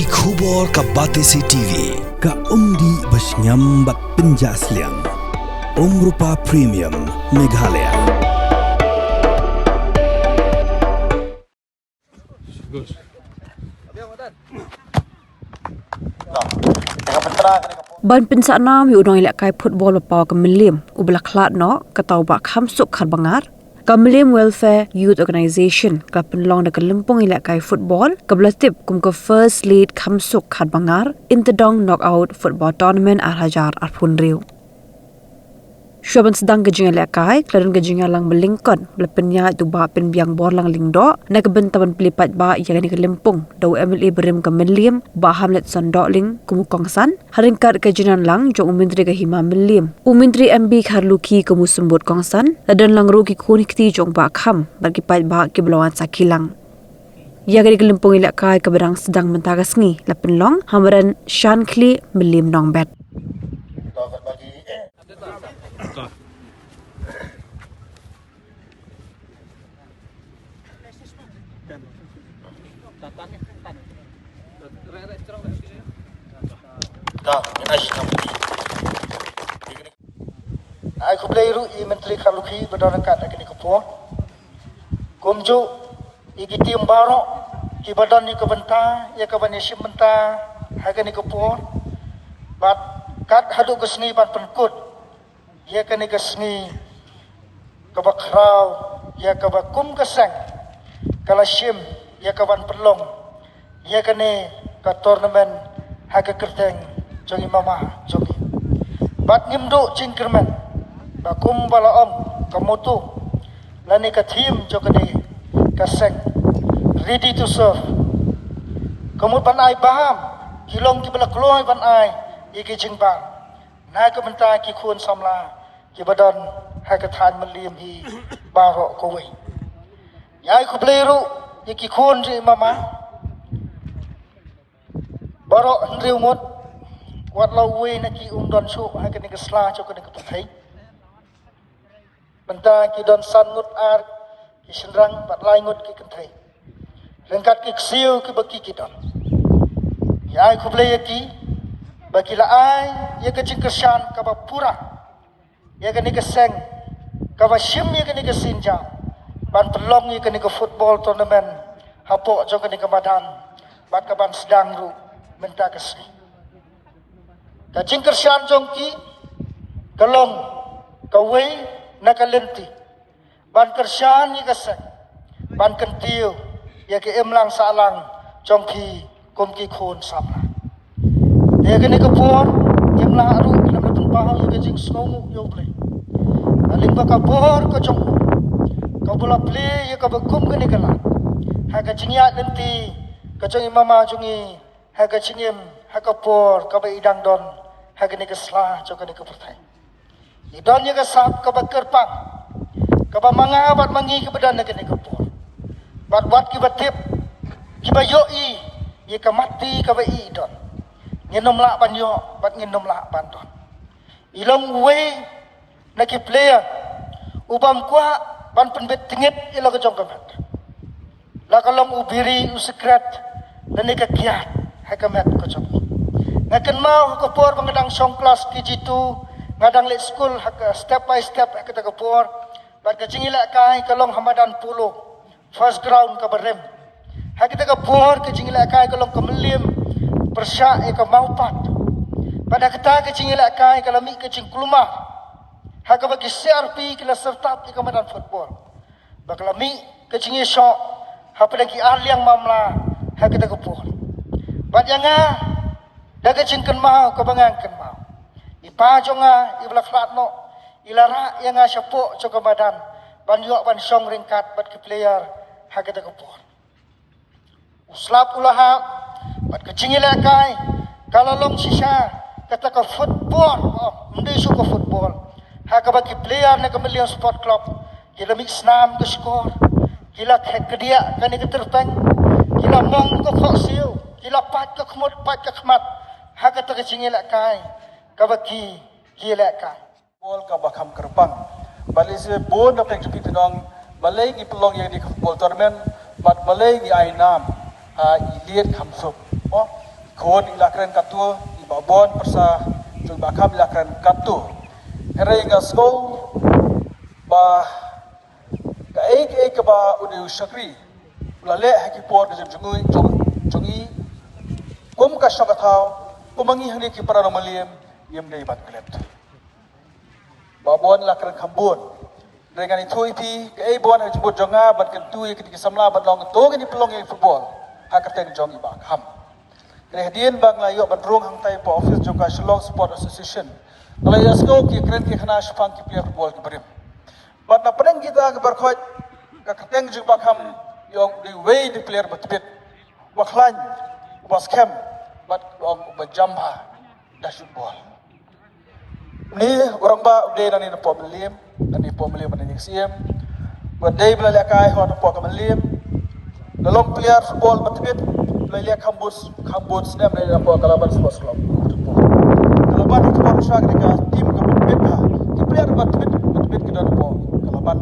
Ki khubor ka Batesi TV ka umdi basnyam bat penjaslian Rupa Premium Meghalaya. Ban pensana mi udang ilak kai football bapaw kemelim ublah klat no katau ba khamsuk khat bangar Kemelim Welfare Youth Organisation ka penlong de kelempong ilak kai football kebelatip kum ke first lead khamsuk khat bangar intedong knockout football tournament Al-Hajar Arpunriu Syaban sedang gejingan lekai, keladan gejingan lang melingkon, belepenya itu ba penbiang bor lang lingdo, na kebentaban pelipat ba yang ni kelempung, dau MLA berim kemelim, ba hamlet sondok ling kumukongsan, haringkat gejingan lang jong umintri ke hima melim. Umintri MB Kharluki kumusembut kongsan, ladan lang rugi kunikti jong ba kham, berkipat ba kibelawan sakilang. Ya kali kelempung lekai keberang sedang mentagasngi, lapen long, hamaran Shankli melim nong bet. Aku belajar i Menteri Kharluki berdasarkan agni kepuan. Kumju igi tim baru ki badan ni kebentar, ya keban isim bentar agni kepuan. Bat kat haduk kesni ban penkut. Ya kene kesni kebakrau, ya kebakum keseng. Kalau sim ya keban perlong. Ya kene ke tournament haga kerteng jongi mama jongi. Bat ngimdu cingkermen. Bakum bala om kamutu lani ka team jokani kaseng ready to serve kamut panai baham kilong ki bala kloy panai iki jingbang na ka benta ki khun samla ki badan ha ka than malim hi baro ko we yai ku bleru ki khun ji mama baro ndriu ngot wat law we na ki don su ha ka ni ka sla jokani ka thai Benda ki don san ngut ar ki senrang bat lai ngut ki kentai. Lengkat ki ksiu ki baki ki don. Ya ku blaya ki bagi la ai ya ke cingkersan ka ba pura. Ya ke ni ke seng ka ba sim ya ke ni ke sinja. Ban pelong ya ke ni ke football tournament hapok jo ke ni ke badan. Bat ka ban sedang ru menta kesni. Ka cingkersan jong ki kalong ka wei nakalenti ban kersan ni kasek ban kentiu ya ke emlang salang jongki komki khon samla ya ke ne kapor emlang aru lam tempah ya ke jing snongu yo ble aling ba kapor ko jong ka bola ple ya ka bakum ke ne kala ha ka jingya lenti ka jong mama jungi ha ka jingem ha kapor ka ba idang don ha ke ne kasla jong ke ne kapurtai Idonnya ke sahab ke bakerpang, ke bamanga bat mangi ke badan negeri kepur, bat kibatip, kibayoi, ye ke mati ke bai idon, nginom lak banyo, bat nginom lak bandon. Ilong we nak player, ubam kuah ban penbet tingit ilo ke jong kemat. Lah kalong ubiri usekret, dan ni kekiat, hakamat ke jong. Ngaken mau ke por pengadang song kelas kijitu. Ngadang lek school step by step kita ke por bat ke jingilak kai kalong hamadan pulu first ground ke berem ha kita ke por ke jingilak kai kalong ke melim persya ke maupat pada kita ke jingilak kai kalau mi ke jingklumah ha ke bagi CRP kila serta ke hamadan football bakal mi ke jingi shot ha pada ki aliang mamla ha kita ke por bat yang dah ke jingken mau ke bangangken mau Ipa jonga ibla klatno ilara yang asapok joka badan ban yok ban song ringkat bat ke player hakata ke por uslap ulaha bat ke cingila kai kalau long sisa kata ke football mende su ke football ha ke bagi player na ke Million Sport Club kila mix nam ke skor kila ke dia kan ke terpeng kila mong ke khok siu kila pat ke khmut pat ke khmat ha kata ke cingila kai kabaki kilaka bol ka bakham kerbang bali se bon na pek pitu dong balai gi pelong yang di football tournament bat balai gi ainam iliet khamsuk oh ikon ilakren katu ibabon persa jong bakam ilakren katu herei ngasko ba kae ke ba udu syakri lale haki por ke jungui jongi kum ka syakathau kumangi hani ki para romaliem yem dei bat klet babon lakran khambun dengan itu ipi kae bon ha jebut jonga bat kan tu ke samla bat long to ni pelong yang football hakateng jong ibak ham Kehadian bang layo bandrung hang tai po office joka Shillong Sport Association. Nalai asko ki kren ki khana shpang ki player football ki berim. But na peneng kita ke berkhot ka keteng juk bakham yong di way di player betbit. Waklan was camp but ong bajamba da football. Ni orang ba update nani po melim nani siem. But day bla lakai ho po ka melim. Dalong player football betbit Lalia kampus sedang dari apa Kalaban Sports Club. Kalaban itu baru saja dengan tim kebetbet di player betbet kita apa Kalaban.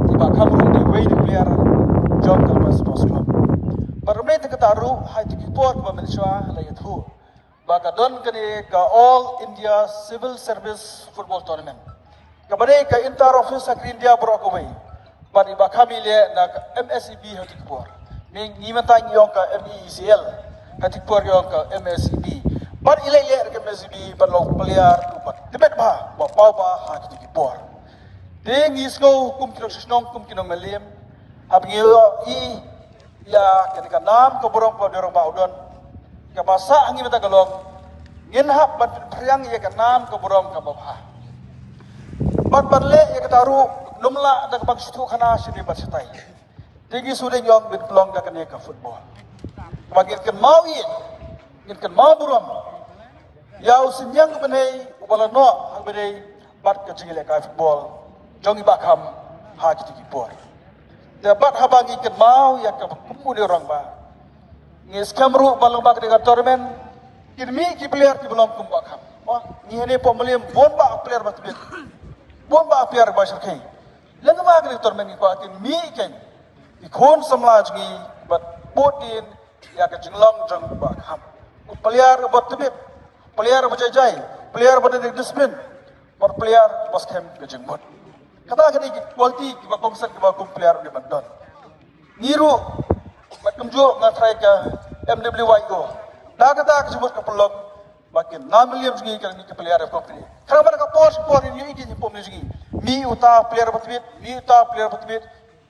Tiba kamu di way di player John Kalaban Sports Club. Baru mereka ketaru hai di kipor ke Malaysia layat hu. Bagadon kini ke All India Civil Service Football Tournament. Kepada ke Inter Office Agri India Brokaway. Bani bakami le nak MSEB hai di kipor. Ni matang yung ka MECL, katikpor yung ka MSEB. Bar ilay ka MSEB, bar long paliar, bar tibet ba, pau ba, katikpor. Ding isko kum kinong melim, habing ya ketika nam ke burung pa dorong ba udon, ka basa ang imata galong, nginhap ban priang ya ka nam ke burung ka babha. Bar le ya kataru lumla da kapag situ kana sini bar sitai. Tinggi sudah yang berpeluang akan ke football. Bagi kan mau ini, kan mau buram. Ya usinyang benai, ubala no benai bat kecil ke football. Jongi bakam haji tikipor. Dapat habangi kan mau ya ke kumpu di orang ba. Ngis kamru balong bak dengan tournament. Kirmi ki player ki belum kumpu bakam. Wah, ni hene pemelim bon ba player batbit. Bon ba player ba syarkai. Lengan bak dengan tournament ni ko mi kan. Ikon samla jengi bat botin ya ke jenglong jeng bakham. Peliar bat tebit, peliar berjajai, peliar berdiri disiplin, peliar bos kem ke jengbot. Kata kini kualiti kiba kongsan kiba kum peliar di bandon. Niru bat kemjo ngatrai ke MWIO. Dah kata ke jengbot ke pelong makin 6 million jengi kalau ni ke peliar property. Kerana mereka por ini ni pom jengi. Mi uta peliar bat tebit, mi uta peliar bat tebit.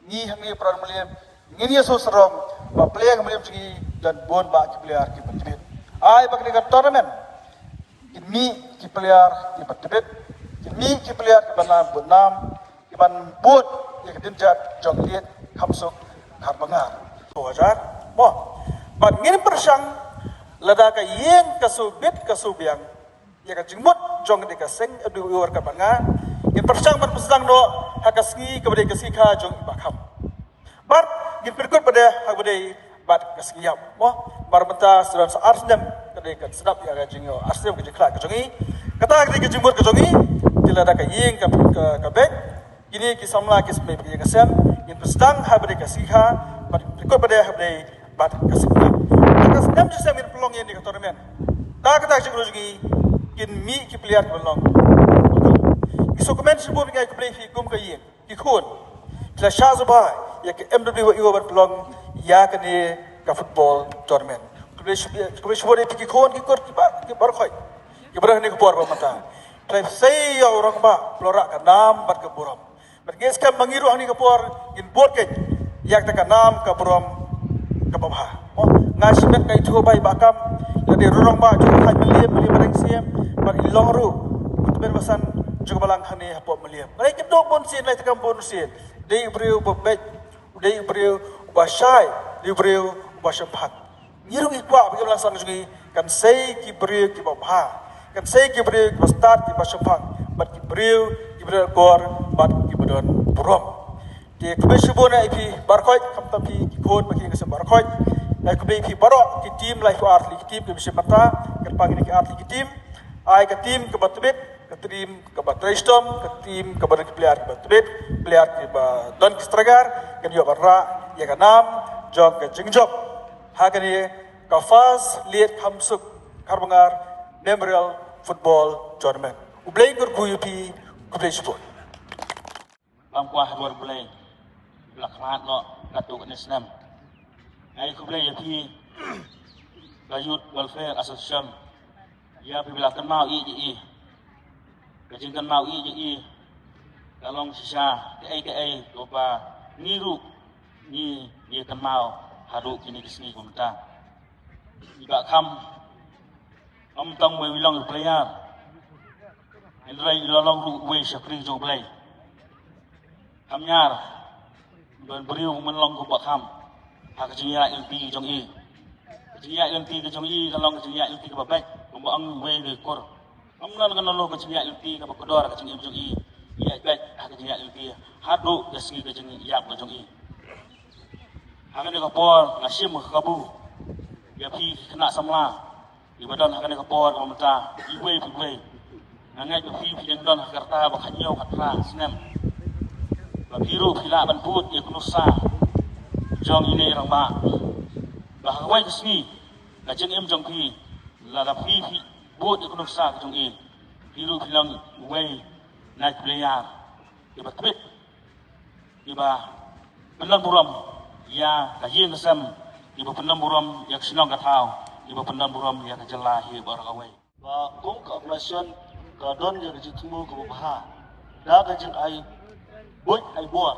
Ni hangi peran meliam, ni so serong, ba player meliam segi dan bon ba ki player ki betbit. Ai bak dengan tournament. Mi ki player ki betbit, mi ki player ki banam bonam, ki ban bot ki dinjat jongliet khamsuk kharbangar. 2000 mo. Ban ngin persang lada ka yeng kasubit kasubiang ya ka jingmut jong de ka seng adu ur ka banga. Yang persang ban pesang no hakasgi kepada kasika jong bakam. Bar gin perkut pada hak pada bat kasgiam. Wah, bar benta sedang arsdem kepada kan sedap ya gajingyo. Arsdem ke jekla ke jongi. Kata ke jingmut ke jongi, jela ada ka yeng ka bek. Kini ki samla ki sampai bagi kasem, gin pesang hak pada kasika, bar perkut pada hak pada bat kasgiam. Kasgiam je sem pelong yang di tournament. Tak kata jongi gin mi ki player ke pelong. Iso komen sebut dengan kebelah hikum ke yin, ikun. Jelas syazubah, ya ke MWIO berpeluang, ya ke ni ke football tournament. Kebelah sebut dia pergi ikun, kibar koi, kibar ni kepor bermata. Tapi saya orang bah, pelorak ke nam bat ke buram. Bergeskan mengiru ni kepor, in board ke, ya ke nam ke buram ke bawah. Ngasih ke itu bayi bakam, jadi orang bah juga hanya beli barang siam, berilong ru, betul betul juga balang hani hapok meliam. Mereka tu pun sin, mereka pun sin. Dia beriu berbeg, dia beriu basai, dia beriu basempat. Ngiru ikwa bagi balang sang juga kan say ki beriu ki babha, kan say ki beriu ki start ki basempat, bat ki beriu kor, bat ki bedon burom. Dia kebesibona ipi barkoi, kam tapi ki kod bagi ngasem barkoi. Ai kebi ipi barok ki tim life art ki tim ke besemata, kerpang ini ki art ki tim, ai ke tim ke batbet ke tim ke Batrastom, ke tim ke badan player ke Batbet, player ke Don Kistragar, ke dia barra, ya ke nam, jog ke Jingjob. Hakani Kafaz lihat kamsuk karbangar Memorial Football Tournament. Ublay gurguyupi kublay support. Pangkuah luar bulai belakang no katuk nesnam. Ai kublay yapi Youth Welfare Association ya pibelakan mau i kejengkan mau i kalong sisa ke lupa niru ni dia kan mau haru kini kesini kumta iba kam tong we wilang player endrai ilalong ru we syakri jo play kamnyar don beriu menlong ku bakam hak jia LP jong i jia LP ke jong i kalong jia LP ke babai kumba ang we de kor amnan kan lo ke jia LP ke bakodor ke jong i ya baik hak jia LP haru kesini ke jong i ya ke jong i hakan ni kapor ngasim kabu ya pi kena samla ibadan hakan ni kapor kamta iwe nangai pi yang don karta bakhanyo katra sinem babiru pila ban put ya kunusa jong ini ramba bahawai kesni ngajeng em jong pi la pi put ya kunusa jong i biru bilang we naik player iba tweet iba benar buram ya kajian kesem ibu pendam buram yang senang katau ibu pendam buram yang kejelahi barakawai và cũng có operation có đón những cái thú của bộ ha đã cái chuyện ai buat ai buat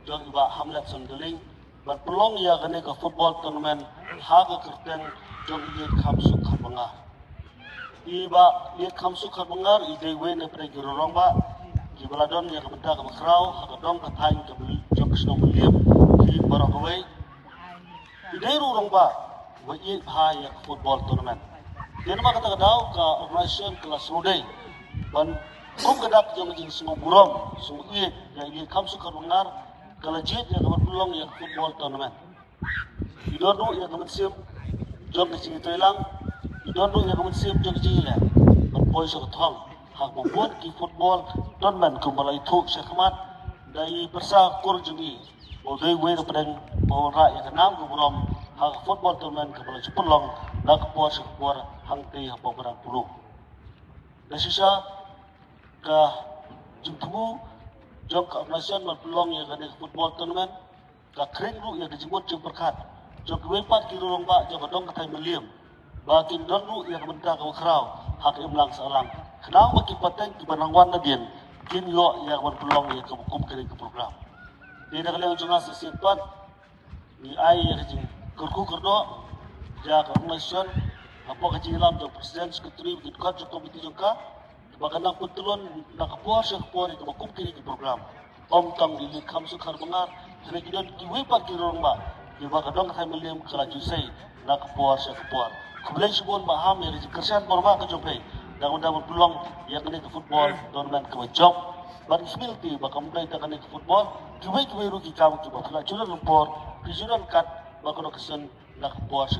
trong iba hamlet sendiri và pelong ya cái này cái football tournament ha cái kerten trong lihat kamsuk karbangar iba lihat kamsuk karbangar ide we ne pada gerorong ba gibala don ya kebentar ke makrau ha dong ke tain ke jok senong liam di barakawai ide rurong ba we ya football tournament dia nama kata kadau ke operation kelas rodai ban kum kedak jong jing sungu buram sungu iet yang dia kamsuk karbangar kalajit yang kabar pelong yang football tournament idonu yang kabar siap jong ke sini telang idonu yang kabar siap jong ke sini ban boy sok thong hak membuat di football tournament kembali itu sekmat dari persa kur jengi odai we pedang ora yang kenam ke buram hak football tournament kembali cepelong nak puas kuar hang ti apa barang puluh dan sisa ke jumpu jong ke operation pelong yang ada football tournament ke kering lu yang dijemput jeng perkat jong ke wepat kilo lomba jong ke dong ke tai meliam batin don lu yang kebentar ke kerau hak imlang seorang kenapa bagi pateng ke banangwan nadian kin yo yang pelong yang ke hukum kering ke program dia dah kalian jong nasi simpan ni ai yang jeng kerku kerdo ya ke operation apa kejilam jong presiden sekretari dekat jong komite jong ka bahkan nak putulun nak puas ke hukum kering ke program om tang di kamsuk karbangar kena kita kiwepat ki romba di baka dong kai meliam kala jusai nak puas kemudian sebon baham yang kerjaan norma ke jompe dan undang peluang yang kena ke football tournament ke job bar ismilti baka mulai tak kena ke football kiwe rugi kamu coba pelajaran lumpur kejuran kat baka nak kesen nak puas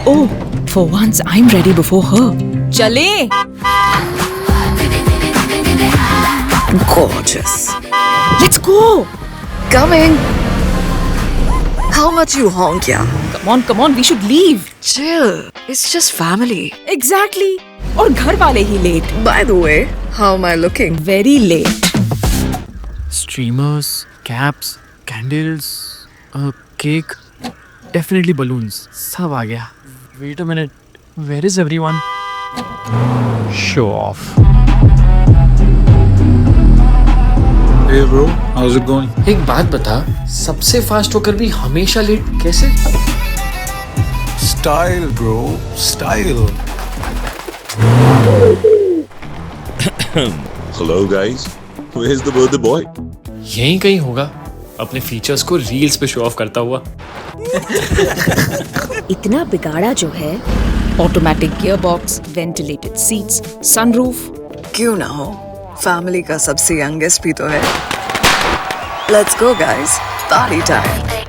Oh, for once I'm ready before her. Chale! Gorgeous. Let's go! Coming. How much you honk, yeah? Come on, we should leave. Chill. It's just family. Exactly. और घर वाले ही late. By the way, how am I looking? Very late. Streamers, caps, candles, cake, definitely balloons. सब आ गया. Wait a minute. Where is everyone? Show off. Hey bro, how's it going? एक बात बता, सबसे फास्ट होकर भी हमेशा लेट कैसे? Style bro, style. Hello guys, where's the birthday boy? यहीं कहीं होगा, अपने फीचर्स को रील्स पे शो ऑफ करता हुआ. इतना बिगाड़ा जो है. Automatic gearbox, ventilated seats, sunroof. क्यों ना हो? Family का सबसे youngest भी तो है. Let's go guys. Party time.